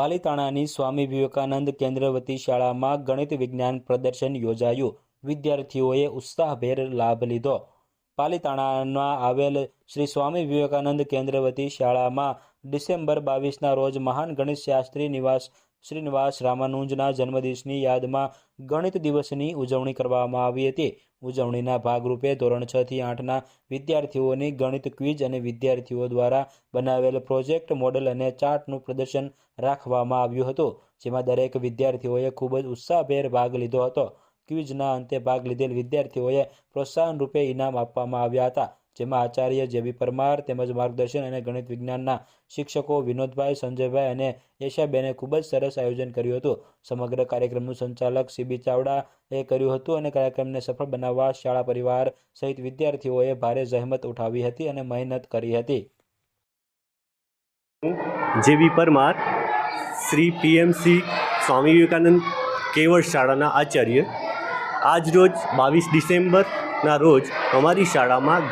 પાલીતાણાની સ્વામી વિવેકાનંદ કેન્દ્ર વતી શાળામાં ગણિત વિજ્ઞાન પ્રદર્શન યોજાયું। વિદ્યાર્થીઓએ ઉત્સાહભેર લાભ લીધો। પાલીતાણામાં આવેલ શ્રી સ્વામી વિવેકાનંદ કેન્દ્ર વતી શાળામાં ડિસેમ્બર 22ના રોજ મહાન ગણિત શાસ્ત્રી શ્રીનિવાસ રામાનુજના જન્મદિવસની યાદમાં ગણિત દિવસની ઉજવણી કરવામાં આવી હતી। ઉજવણીના ભાગરૂપે ધોરણ 6 થી 8ના વિદ્યાર્થીઓની ગણિત ક્વિઝ અને વિદ્યાર્થીઓ દ્વારા બનાવેલ પ્રોજેક્ટ મોડેલ અને ચાર્ટનું પ્રદર્શન રાખવામાં આવ્યું હતું, જેમાં દરેક વિદ્યાર્થીઓએ ખૂબ જ ઉત્સાહભેર ભાગ લીધો હતો। ક્વિઝના અંતે ભાગ લીધેલ વિદ્યાર્થીઓએ પ્રોત્સાહન રૂપે ઇનામ આપવામાં આવ્યા હતા, જેમાં આચાર્ય જેબી પરમાર તેમજ માર્ગદર્શન અને ગણિત વિજ્ઞાનના શિક્ષકો વિનોદભાઈ, સંજયભાઈ અને યશાબેને ખૂબ જ સરસ આયોજન કર્યું હતું। સમગ્ર કાર્યક્રમનું સંચાલક સીબી ચાવડાએ કર્યું હતું અને કાર્યક્રમને સફળ બનાવવા શાળા પરિવાર સહિત વિદ્યાર્થીઓએ ભારે જહેમત ઉઠાવી હતી અને મહેનત કરી હતી। જેબી પરમાર, શ્રી પીએમસી સ્વામી વિવેકાનંદ કેવળ શાળાના આચાર્ય। આજ રોજ 22 ડિસેમ્બરના રોજ અમારી શાળામાં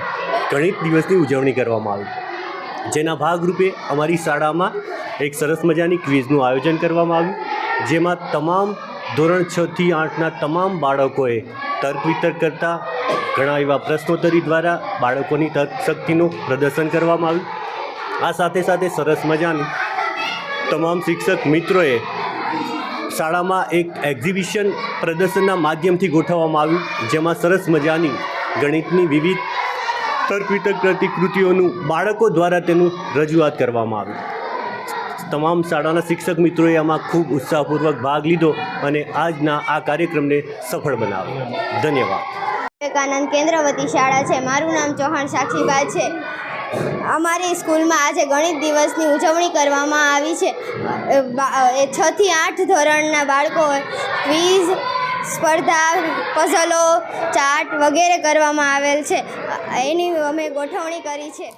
ગણિત દિવસની ઉજવણી કરવામાં આવી, જેના ભાગરૂપે અમારી શાળામાં એક સરસ મજાની ક્વિઝનું આયોજન કરવામાં આવ્યું, જેમાં તમામ ધોરણ 6 થી 8ના તમામ બાળકોએ તર્ક વિતર્ક કરતા ઘણા એવા પ્રશ્નોત્તરી દ્વારા બાળકોની તર્ક શક્તિનું પ્રદર્શન કરવામાં આવ્યું। આ સાથે સાથે સરસ મજાની તમામ શિક્ષક મિત્રોએ શાળામાં એક એક્ઝિબિશન પ્રદર્શનના માધ્યમથી ગોઠવવામાં આવ્યું, જેમાં સરસ મજાની ગણિતની વિવિધ તર્ક વિતર્ક કરતી કૃતિઓનું બાળકો દ્વારા તેનું રજૂઆત કરવામાં આવી। તમામ શાળાના શિક્ષક મિત્રોએ આમાં ખૂબ ઉત્સાહપૂર્વક ભાગ લીધો અને આજના આ કાર્યક્રમને સફળ બનાવ્યો। ધન્યવાદ। વિવેકાનંદ કેન્દ્ર વતી શાળા છે। મારું નામ ચૌહાણ સાક્ષીબા છે। અમારી સ્કૂલમાં આજે ગણિત દિવસની ઉજવણી કરવામાં આવી છે। 6 થી 8 ધોરણના બાળકોએ ક્વિઝ સ્પર્ધા, પઝલો, ચાર્ટ વગેરે કરવામાં આવેલ છે, એની અમે ગોઠવણી કરી છે।